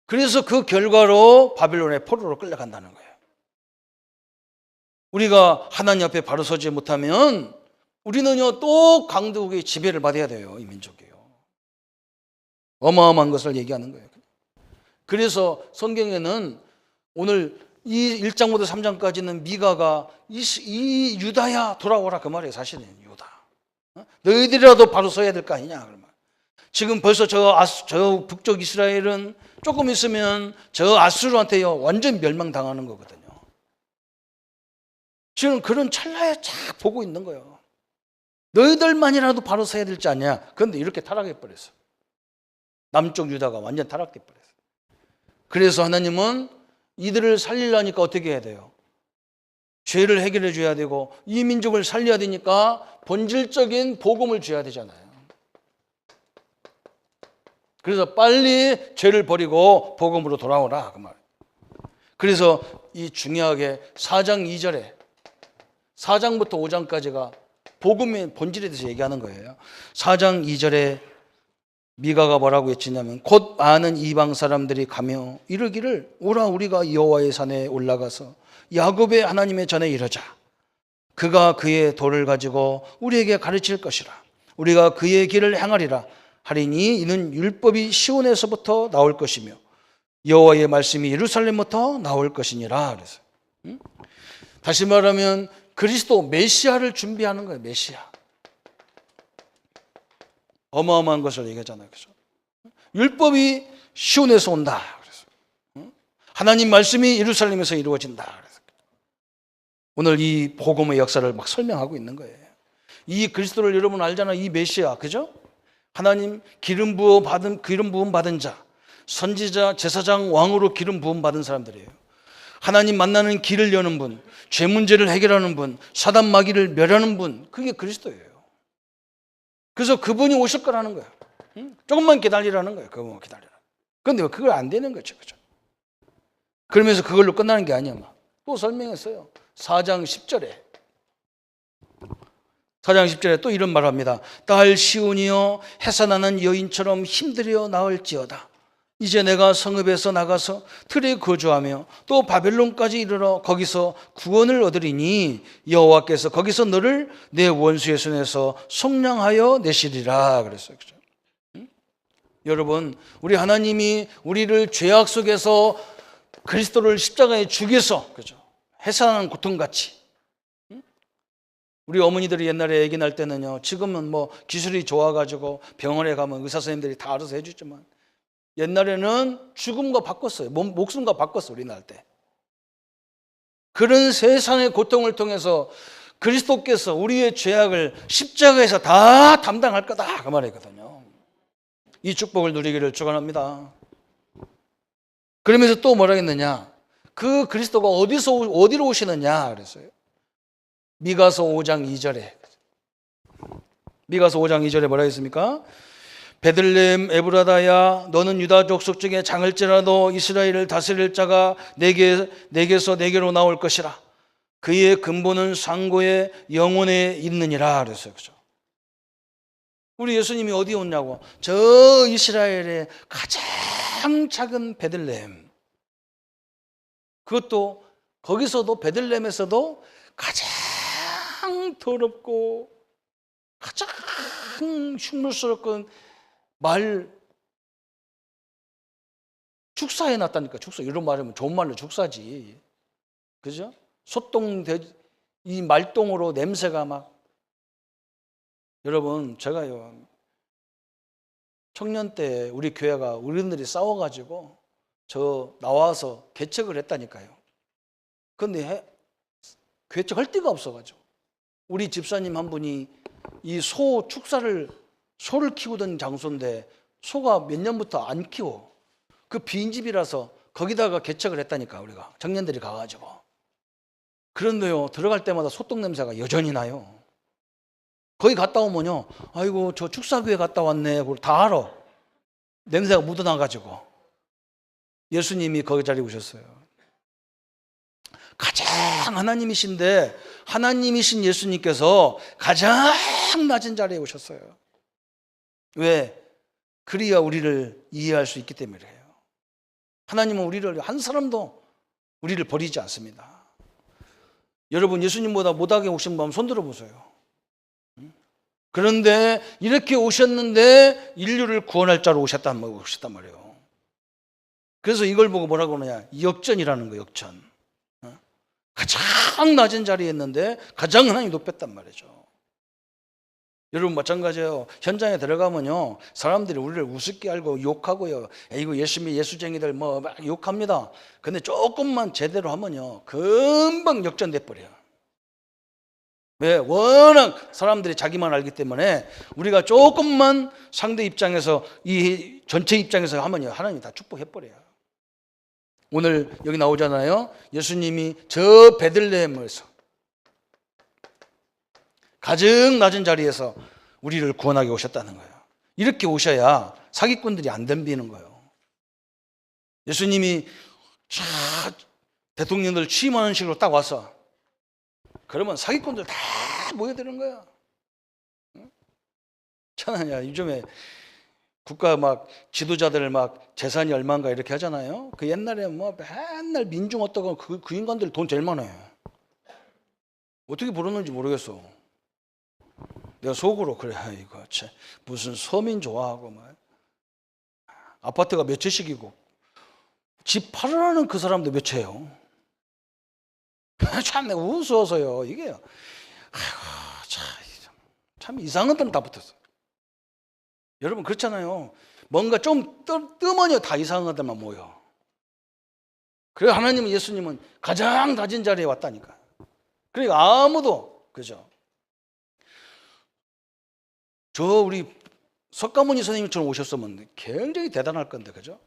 그래서 그 결과로 바빌론의 포로로 끌려간다는 거예요. 우리가 하나님 앞에 바로 서지 못하면 우리는요 또 강대국의 지배를 받아야 돼요. 이 민족이요. 어마어마한 것을 얘기하는 거예요. 그래서 성경에는 오늘 이 1장부터 3장까지는 미가가 이 유다야 돌아오라 그 말이에요. 사실은 유다. 너희들이라도 바로 서야 될 거 아니냐. 그러면 지금 벌써 저 북쪽 이스라엘은 조금 있으면 저 아수르한테요 완전 멸망당하는 거거든요. 지금 그런 찰나에 쫙 보고 있는 거예요. 너희들만이라도 바로 서야 될지 아니야. 그런데 이렇게 타락해 버렸어. 남쪽 유다가 완전 타락해 버렸어. 그래서 하나님은 이들을 살리려니까 어떻게 해야 돼요? 죄를 해결해 줘야 되고 이 민족을 살려야 되니까 본질적인 복음을 줘야 되잖아요. 그래서 빨리 죄를 버리고 복음으로 돌아오라 그 말. 그래서 이 중요하게 4장 2절에 4장부터 5장까지가 복음의 본질에 대해서 얘기하는 거예요. 4장 2절에 미가가 뭐라고 외치냐면 곧 아는 이방 사람들이 가며 이르기를 오라 우리가 여호와의 산에 올라가서 야곱의 하나님의 전에 이르자. 그가 그의 돌을 가지고 우리에게 가르칠 것이라. 우리가 그의 길을 행하리라 하리니 이는 율법이 시온에서부터 나올 것이며 여호와의 말씀이 예루살렘부터 나올 것이니라. 그래서 다시 말하면 그리스도 메시아를 준비하는 거예요. 메시아. 어마어마한 것을 얘기하잖아요. 그래서 율법이 시온에서 온다. 그래서 하나님 말씀이 예루살렘에서 이루어진다. 그래서 오늘 이 복음의 역사를 막 설명하고 있는 거예요. 이 그리스도를 여러분 알잖아요. 이 메시아, 그죠? 하나님 기름 부음 받은 자, 선지자, 제사장, 왕으로 기름 부음 받은 사람들이에요. 하나님 만나는 길을 여는 분, 죄 문제를 해결하는 분, 사단 마귀를 멸하는 분, 그게 그리스도예요. 그래서 그분이 오실 거라는 거예요. 조금만 기다리라는 거예요. 그분만 기다리라. 그런데 그걸 안 되는 거죠. 그죠? 그러면서 그걸로 끝나는 게 아니야. 또 설명했어요. 4장 10절에 또 이런 말을 합니다. 딸 시온이여 해산하는 여인처럼 힘들여 나을지어다. 이제 내가 성읍에서 나가서 틀에 거주하며 또 바벨론까지 이르러 거기서 구원을 얻으리니 여호와께서 거기서 너를 내 원수의 손에서 속량하여 내시리라. 그랬어요. 그렇죠? 여러분, 우리 하나님이 우리를 죄악 속에서 그리스도를 십자가에 죽여서 그렇죠? 해산하는 고통같이. 우리 어머니들이 옛날에 아기 낳을 때는요, 지금은 뭐 기술이 좋아가지고 병원에 가면 의사 선생님들이 다 알아서 해주지만 옛날에는 죽음과 바꿨어요. 목숨과 바꿨어, 우리 낳을 때. 그런 세상의 고통을 통해서 그리스도께서 우리의 죄악을 십자가에서 다 담당할 거다 그 말이거든요. 이 축복을 누리기를 축원합니다. 그러면서 또 뭐라 했느냐? 그 그리스도가 어디로 오시느냐 그랬어요. 미가서 5장 2절에 뭐라 했습니까? 베들레헴 에브라다야 너는 유다 족속 중에 장을지라도 이스라엘을 다스릴 자가 내게서 내게로 나올 것이라. 그의 근본은 상고의 영혼에 있느니라 그랬어요. 그죠? 우리 예수님이 어디에 오냐고? 저 이스라엘의 가장 작은 베들레헴. 그것도 거기서도 베들레헴에서도 가장 더럽고 가장 흉물스럽고 축사해 놨다니까. 축사. 이런 말하면 좋은 말로 축사지. 그죠? 이 말똥으로 냄새가 막. 여러분, 제가요, 청년 때 우리 교회가 어른들이 싸워가지고 나와서 개척을 했다니까요. 근데 개척할 데가 없어가지고. 우리 집사님 한 분이 이 소를 키우던 장소인데 소가 몇 년부터 안 키워. 그 빈집이라서 거기다가 개척을 했다니까, 우리가. 청년들이 가가지고. 그런데요, 들어갈 때마다 소똥 냄새가 여전히 나요. 거기 갔다 오면요, 아이고, 저 축사교회 갔다 왔네. 그걸 다 알아. 냄새가 묻어나가지고. 예수님이 거기 자리에 오셨어요. 가장 하나님이신 예수님께서 가장 낮은 자리에 오셨어요. 왜? 그리야 우리를 이해할 수 있기 때문이에요. 하나님은 우리를 한 사람도 우리를 버리지 않습니다. 여러분 예수님보다 못하게 오신 분 손 들어보세요. 그런데 이렇게 오셨는데 인류를 구원할 자로 오셨단 말이에요. 그래서 이걸 보고 뭐라고 하느냐, 역전이라는 거예요. 역전. 가장 낮은 자리에 있는데 가장 하나님이 높였단 말이죠. 여러분 마찬가지예요. 현장에 들어가면요, 사람들이 우리를 우습게 알고 욕하고요, 이거 예수쟁이들 뭐 막 욕합니다. 근데 조금만 제대로 하면요, 금방 역전돼 버려요. 왜? 워낙 사람들이 자기만 알기 때문에 우리가 조금만 상대 입장에서 이 전체 입장에서 하면요, 하나님이 다 축복해 버려요. 오늘 여기 나오잖아요. 예수님이 저 베들레헴에서 가장 낮은 자리에서 우리를 구원하게 오셨다는 거예요. 이렇게 오셔야 사기꾼들이 안 덤비는 거예요. 예수님이 대통령들 취임하는 식으로 딱 와서 그러면 사기꾼들 다 모여드는 거야. 저는 요즘에 국가 막 지도자들 막 재산이 얼마인가 이렇게 하잖아요. 그 옛날에 뭐 맨날 민중 어떠고 그 인간들 돈 제일 많아요. 어떻게 벌었는지 모르겠어. 내가 속으로 그래, 이거 무슨 서민 좋아하고 막 아파트가 몇 채씩이고 집 팔으라는 그 사람도 몇 채요. 참 내가 우스워서요. 이게 참 이상한 데는 다 붙었어. 여러분 그렇잖아요. 뭔가 좀 뜨면요 다 이상한 데만 모여. 그래서 하나님은, 예수님은 가장 낮은 자리에 왔다니까. 그러니까 아무도, 그죠? 저 우리 석가모니 선생님처럼 오셨으면 굉장히 대단할 건데, 그죠?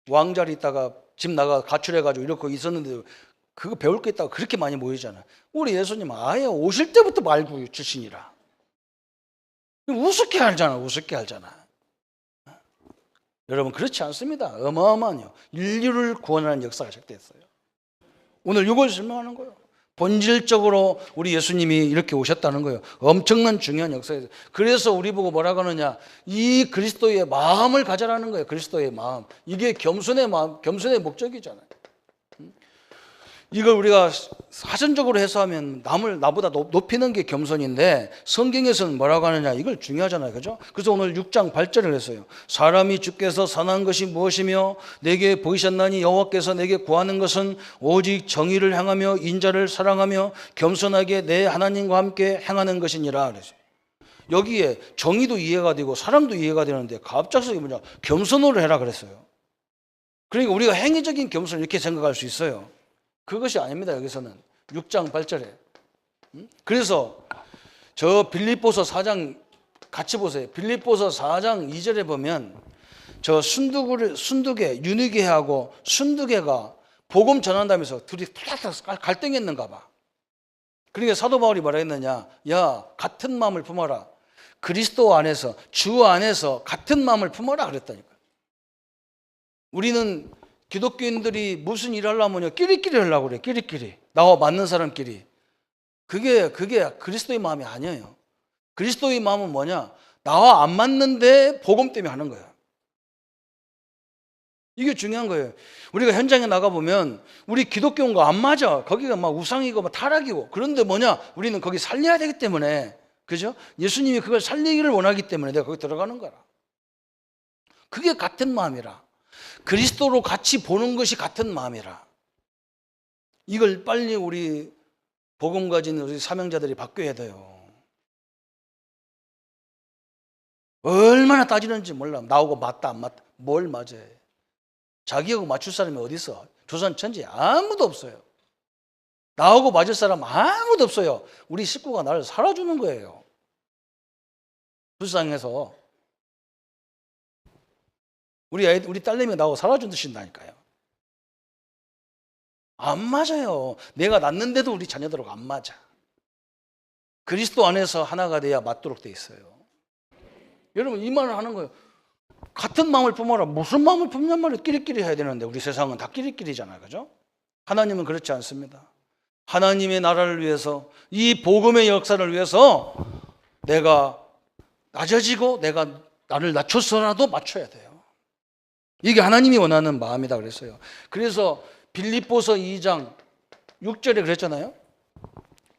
왕자리 있다가 집 나가 가출해가지고 이렇게 있었는데 그거 배울 게 있다고 그렇게 많이 모이잖아. 우리 예수님은 아예 오실 때부터 말구 출신이라. 우습게 알잖아, 우습게 알잖아. 여러분 그렇지 않습니다. 어마어마한요. 인류를 구원하는 역사가 시작됐어요. 오늘 이걸 설명하는 거예요. 본질적으로 우리 예수님이 이렇게 오셨다는 거예요. 엄청난 중요한 역사에서. 그래서 우리 보고 뭐라고 하느냐, 이 그리스도의 마음을 가져라는 거예요. 그리스도의 마음. 이게 겸손의 마음, 겸손의 목적이잖아요. 이걸 우리가 사전적으로 해석하면 나보다 높이는 게 겸손인데, 성경에서는 뭐라고 하느냐, 이걸 중요하잖아요. 그죠? 그래서 오늘 6장 8절을 했어요. 사람이 주께서 선한 것이 무엇이며 내게 보이셨나니 여호와께서 내게 구하는 것은 오직 정의를 향하며 인자를 사랑하며 겸손하게 내 하나님과 함께 행하는 것이니라. 그래서 여기에 정의도 이해가 되고 사랑도 이해가 되는데 갑작스럽게 뭐냐, 겸손으로 해라 그랬어요. 그러니까 우리가 행위적인 겸손을 이렇게 생각할 수 있어요. 그것이 아닙니다. 여기서는 6장 8절에. 그래서 저 빌립보서 4장 같이 보세요. 빌립보서 4장 2절에 보면 저 순두개 유니게하고 순두개가 복음 전한다면서 둘이 갈등했는가 봐. 그러니까 사도 바울이 뭐라 했느냐, 야 같은 마음을 품어라. 그리스도 안에서, 주 안에서 같은 마음을 품어라 그랬다니까. 우리는 기독교인들이 무슨 일 하려면요, 끼리끼리 하려고 그래. 끼리끼리. 나와 맞는 사람끼리. 그게 그리스도의 마음이 아니에요. 그리스도의 마음은 뭐냐? 나와 안 맞는데 복음 때문에 하는 거예요. 이게 중요한 거예요. 우리가 현장에 나가보면 우리 기독교인 거 안 맞아. 거기가 막 우상이고 막 타락이고. 그런데 뭐냐? 우리는 거기 살려야 되기 때문에, 그죠? 예수님이 그걸 살리기를 원하기 때문에 내가 거기 들어가는 거라. 그게 같은 마음이라. 그리스도로 같이 보는 것이 같은 마음이라. 이걸 빨리 우리 복음 가진 우리 사명자들이 바뀌어야 돼요. 얼마나 따지는지 몰라. 나하고 맞다 안 맞다. 뭘 맞아요? 자기하고 맞출 사람이 어디 있어? 조선 천지에 아무도 없어요. 나하고 맞을 사람 아무도 없어요. 우리 식구가 나를 살아주는 거예요. 불쌍해서. 우리 딸내미가 나하고 살아준다니까요. 안 맞아요. 내가 낳는데도 우리 자녀들하고 안 맞아. 그리스도 안에서 하나가 돼야 맞도록 돼 있어요. 여러분 이 말을 하는 거예요. 같은 마음을 품어라. 무슨 마음을 품냔 말이에요. 끼리끼리 해야 되는데 우리 세상은 다 끼리끼리잖아요. 그죠? 하나님은 그렇지 않습니다. 하나님의 나라를 위해서, 이 복음의 역사를 위해서 내가 낮아지고 내가 나를 낮춰서라도 맞춰야 돼요. 이게 하나님이 원하는 마음이다 그랬어요. 그래서 빌립보서 2장 6절에 그랬잖아요.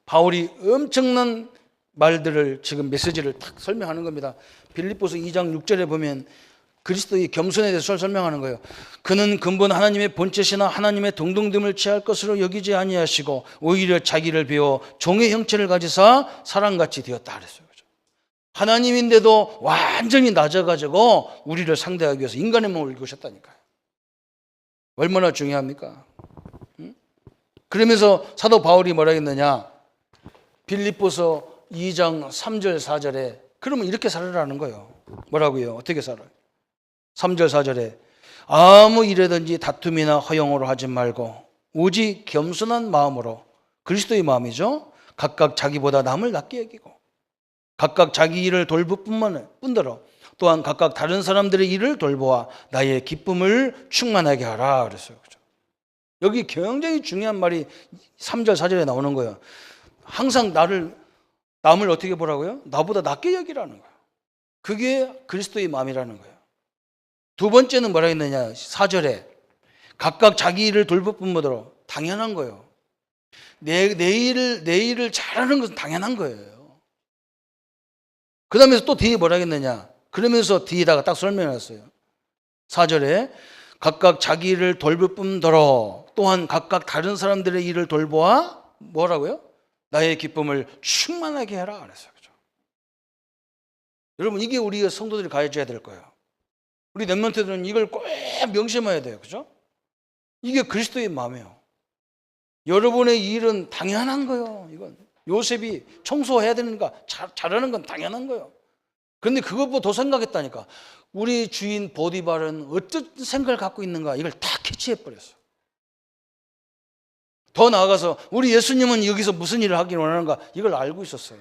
바울이 엄청난 말들을 지금 메시지를 탁 설명하는 겁니다. 빌립보서 2장 6절에 보면 그리스도의 겸손에 대해서 설명하는 거예요. 그는 근본 하나님의 본체시나 하나님의 동등됨을 취할 것으로 여기지 아니하시고 오히려 자기를 비워 종의 형체를 가지사 사람같이 되었다 그랬어요. 하나님인데도 완전히 낮아가지고 우리를 상대하기 위해서 인간의 몸을 입으셨다니까요. 얼마나 중요합니까? 그러면서 사도 바울이 뭐라 했느냐? 빌립보서 2장 3절 4절에 그러면 이렇게 살아라는 거예요. 뭐라고요? 어떻게 살아요? 3절 4절에 아무 일에든지 다툼이나 허용으로 하지 말고 오직 겸손한 마음으로, 그리스도의 마음이죠, 각각 자기보다 남을 낮게 여기고 각각 자기 일을 돌볼 뿐더러 또한 각각 다른 사람들의 일을 돌보아 나의 기쁨을 충만하게 하라 그랬어요. 그렇죠? 여기 굉장히 중요한 말이 3절 4절에 나오는 거예요. 항상 남을 어떻게 보라고요? 나보다 낮게 여기라는 거예요. 그게 그리스도의 마음이라는 거예요. 두 번째는 뭐라 했느냐? 4절에 각각 자기 일을 돌볼 뿐더러 당연한 거예요. 내 일을 잘하는 것은 당연한 거예요. 그 다음에 또 뒤에 뭐라 했느냐? 그러면서 뒤에다가 딱 설명했어요. 4절에 각각 자기 일을 돌볼 뿐더러 또한 각각 다른 사람들의 일을 돌보아 뭐라고요? 나의 기쁨을 충만하게 해라 그랬어요. 그렇죠? 여러분, 이게 우리 성도들이 가져야 될 거예요. 우리 렘넌트들은 이걸 꼭 명심해야 돼요. 그죠? 이게 그리스도의 마음이에요. 여러분의 일은 당연한 거예요. 이건 요셉이 청소해야 되는가 잘하는 건 당연한 거예요. 그런데 그것보다 더 생각했다니까. 우리 주인 보디발은 어떤 생각을 갖고 있는가 이걸 다 캐치해버렸어. 더 나아가서 우리 예수님은 여기서 무슨 일을 하기를 원하는가 이걸 알고 있었어요.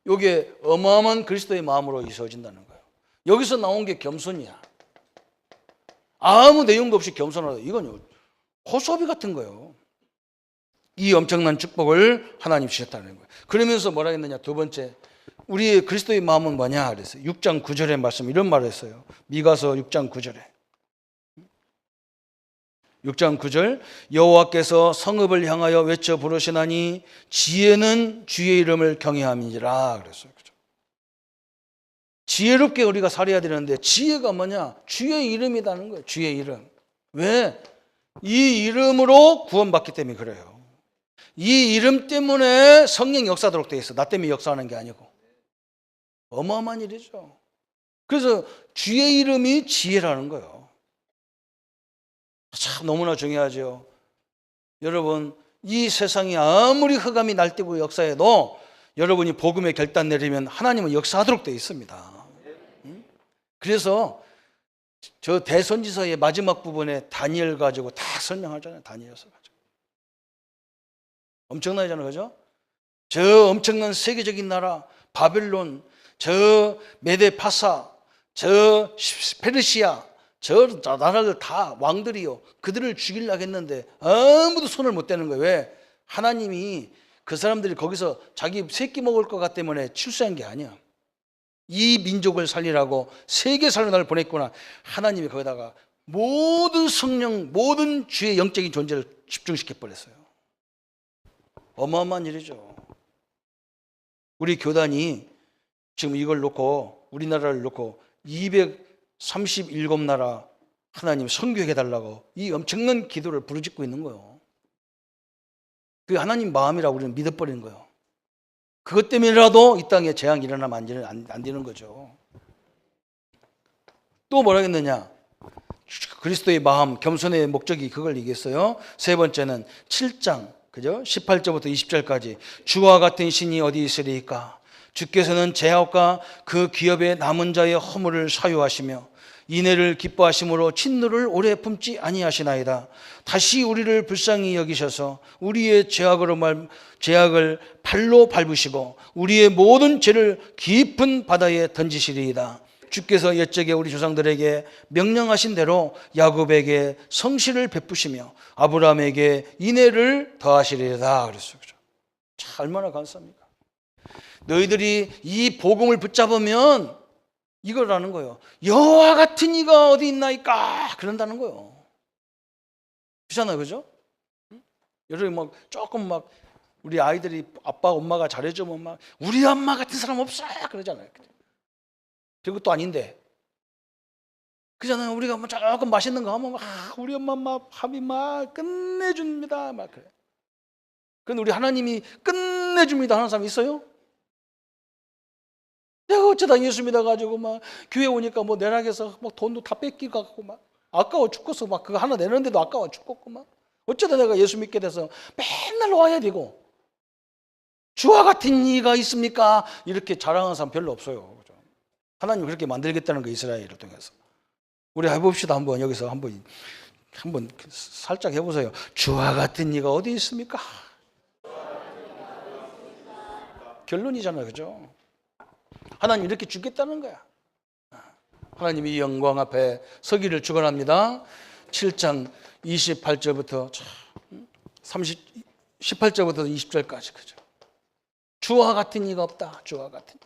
이게 어마어마한 그리스도의 마음으로 이루어진다는 거예요. 여기서 나온 게 겸손이야. 아무 내용도 없이 겸손하다. 이건 호소비 같은 거예요. 이 엄청난 축복을 하나님 주셨다는 거예요. 그러면서 뭐라 했느냐? 두 번째, 우리의 그리스도의 마음은 뭐냐 그랬어요. 6장 9절의 말씀 이런 말을 했어요. 미가서 6장 9절에 6장 9절 여호와께서 성읍을 향하여 외쳐 부르시나니 지혜는 주의 이름을 경외함이니라 그랬어요. 그렇죠? 지혜롭게 우리가 살아야 되는데 지혜가 뭐냐? 주의 이름이라는 거예요. 주의 이름. 왜? 이 이름으로 구원받기 때문에 그래요. 이 이름 때문에 성령 역사하도록 되어 있어. 나 때문에 역사하는 게 아니고. 어마어마한 일이죠. 그래서 주의 이름이 지혜라는 거예요. 참 너무나 중요하죠. 여러분, 이 세상이 아무리 흑암이 날뛰고 역사해도 여러분이 복음의 결단 내리면 하나님은 역사하도록 되어 있습니다. 그래서 저 대선지서의 마지막 부분에 다니엘 가지고 다 설명하잖아요. 다니엘서 가지고. 엄청나잖아요. 그죠? 저 엄청난 세계적인 나라 바벨론, 저 메데파사, 저 페르시아, 저 나라들 다 왕들이요. 그들을 죽이려고 했는데 아무도 손을 못 대는 거예요. 왜? 하나님이 그 사람들이 거기서 자기 새끼 먹을 것 같기 때문에 출세한 게 아니야. 이 민족을 살리라고 세계 살려 나를 보냈구나. 하나님이 거기다가 모든 성령, 모든 주의 영적인 존재를 집중시켜 버렸어요. 어마어마한 일이죠. 우리 교단이 지금 이걸 놓고 우리나라를 놓고 237나라 하나님 선교해 달라고 이 엄청난 기도를 부르짖고 있는 거예요. 그게 하나님 마음이라고 우리는 믿어버리는 거예요. 그것 때문이라도 이 땅에 재앙이 일어나면 안 되는 거죠. 또 뭐라 했느냐? 그리스도의 마음, 겸손의 목적이 그걸 얘기했어요. 세 번째는 7장, 그죠? 18절부터 20절까지 주와 같은 신이 어디 있으리까? 주께서는 제약과 그 기업의 남은 자의 허물을 사유하시며 인애를 기뻐하심으로 진노를 오래 품지 아니하시나이다. 다시 우리를 불쌍히 여기셔서 우리의 죄악을 발로 밟으시고 우리의 모든 죄를 깊은 바다에 던지시리이다. 주께서 옛적에 우리 조상들에게 명령하신 대로 야곱에게 성실을 베푸시며 아브라함에게 인애를 더하시리이다. 그랬어요. 참 얼마나 감사합니까? 너희들이 이 복음을 붙잡으면 이거라는 거예요. 여호와 같은 이가 어디 있나이까 그런다는 거예요. 그렇잖아요, 그죠? 여러분 막 조금 막 우리 아이들이 아빠 엄마가 잘해주면 막 우리 엄마 같은 사람 없어 그러잖아요. 그것도 아닌데 그잖아요. 우리가 뭐 조금 맛있는 거 하면 막 우리 엄마 막 밥이 막 끝내줍니다 막 그래. 근데 우리 하나님이 끝내줍니다 하는 사람 있어요? 내가 어쩌다 예수 믿어가지고 막 교회 오니까 뭐 내락에서 막 돈도 다 뺏기고 갖고 막 아까워 죽겠어 막 그거 하나 내는데도 아까워 죽겠고 막 어쩌다 내가 예수 믿게 돼서 맨날 와야 되고 주와 같은 이가 있습니까? 이렇게 자랑하는 사람 별로 없어요. 그죠? 하나님 그렇게 만들겠다는 거 이스라엘을 통해서 우리 해봅시다. 한번 여기서 한번 살짝 해보세요. 주와 같은 이가 어디 있습니까? 결론이잖아요, 그죠? 하나님 이렇게 주겠다는 거야. 하나님이 이 영광 앞에 서기를 축원합니다. 7장 28절부터 18절부터 20절까지 그죠? 주와 같은 이가 없다. 주와 같은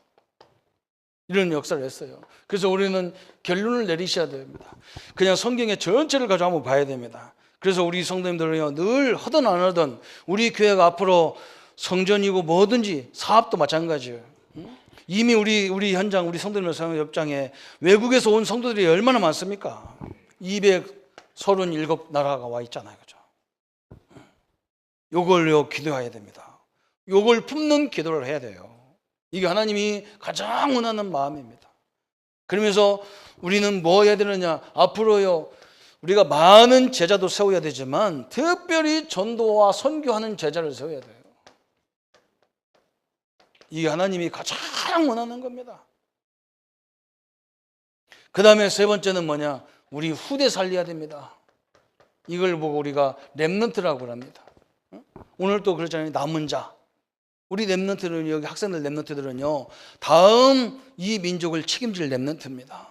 이런 역사를 했어요. 그래서 우리는 결론을 내리셔야 됩니다. 그냥 성경의 전체를 가지고 한번 봐야 됩니다. 그래서 우리 성도님들은요, 늘 하든 안 하든 우리 교회가 앞으로 성전이고 뭐든지 사업도 마찬가지예요. 이미 우리 현장, 우리 성도님들 사용 협장에 외국에서 온 성도들이 얼마나 많습니까? 237나라가 와 있잖아요, 그죠? 요걸요 기도해야 됩니다. 요걸 품는 기도를 해야 돼요. 이게 하나님이 가장 원하는 마음입니다. 그러면서 우리는 뭐 해야 되느냐? 앞으로요 우리가 많은 제자도 세워야 되지만 특별히 전도와 선교하는 제자를 세워야 돼요. 이게 하나님이 가장 원하는 겁니다. 그 다음에 세 번째는 뭐냐? 우리 후대 살려야 됩니다. 이걸 보고 우리가 렘넌트라고 합니다. 오늘 또 그렇잖아요. 남은 자. 우리 렘넌트는 여기 학생들 렘넌트들은요 다음 이 민족을 책임질 렘넌트입니다.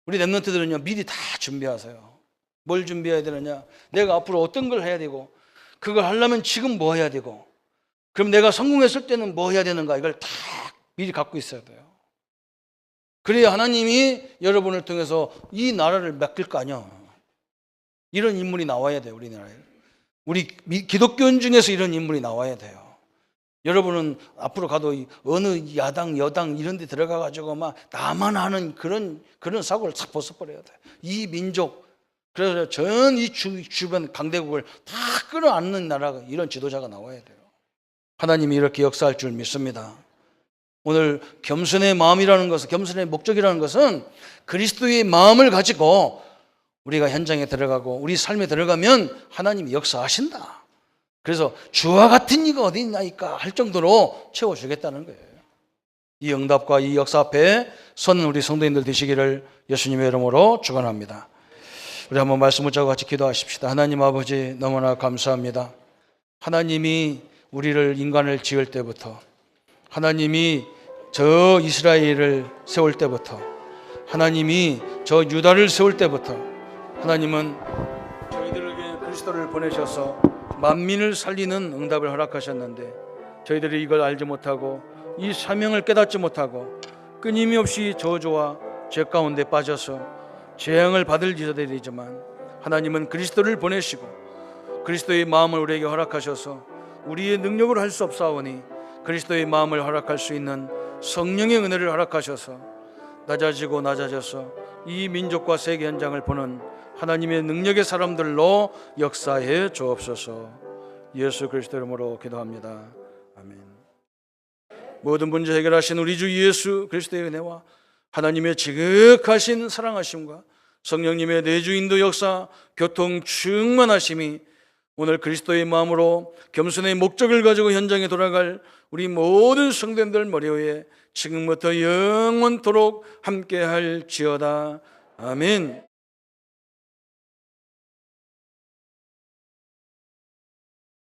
우리 렘넌트들은요 미리 다 준비하세요. 뭘 준비해야 되느냐? 내가 앞으로 어떤 걸 해야 되고 그걸 하려면 지금 뭐 해야 되고 그럼 내가 성공했을 때는 뭐 해야 되는가 이걸 다 미리 갖고 있어야 돼요. 그래야 하나님이 여러분을 통해서 이 나라를 맡길 거 아니야. 이런 인물이 나와야 돼요. 우리나라에. 우리 기독교인 중에서 이런 인물이 나와야 돼요. 여러분은 앞으로 가도 어느 야당 여당 이런 데 들어가 가지고 막 나만 하는 그런 사고를 싹 벗어버려야 돼요. 이 민족 그래서 전 이 주변 강대국을 다 끌어안는 나라가 이런 지도자가 나와야 돼요. 하나님이 이렇게 역사할 줄 믿습니다. 오늘 겸손의 마음이라는 것은 겸손의 목적이라는 것은 그리스도의 마음을 가지고 우리가 현장에 들어가고 우리 삶에 들어가면 하나님이 역사하신다. 그래서 주와 같은 이가 어디 있나이까 할 정도로 채워주겠다는 거예요. 이 응답과 이 역사 앞에 서는 우리 성도님들 되시기를 예수님의 이름으로 축원합니다. 우리 한번 말씀 붙잡고 같이 기도하십시다. 하나님 아버지 너무나 감사합니다. 하나님이 우리를 인간을 지을 때부터 하나님이 저 이스라엘을 세울 때부터 하나님이 저 유다를 세울 때부터 하나님은 저희들에게 그리스도를 보내셔서 만민을 살리는 응답을 허락하셨는데 저희들이 이걸 알지 못하고 이 사명을 깨닫지 못하고 끊임없이 저주와 죄 가운데 빠져서 재앙을 받을 자들이지만 하나님은 그리스도를 보내시고 그리스도의 마음을 우리에게 허락하셔서 우리의 능력으로 할 수 없사오니 그리스도의 마음을 허락할 수 있는 성령의 은혜를 허락하셔서 낮아져서 이 민족과 세계 현장을 보는 하나님의 능력의 사람들로 역사해 주옵소서. 예수 그리스도 이름으로 기도합니다. 아멘. 모든 문제 해결하신 우리 주 예수 그리스도의 은혜와 하나님의 지극하신 사랑하심과 성령님의 내주인도 역사 교통 충만하심이 오늘 그리스도의 마음으로 겸손의 목적을 가지고 현장에 돌아갈 우리 모든 성도님들 머리 위에 지금부터 영원토록 함께할지어다. 아멘.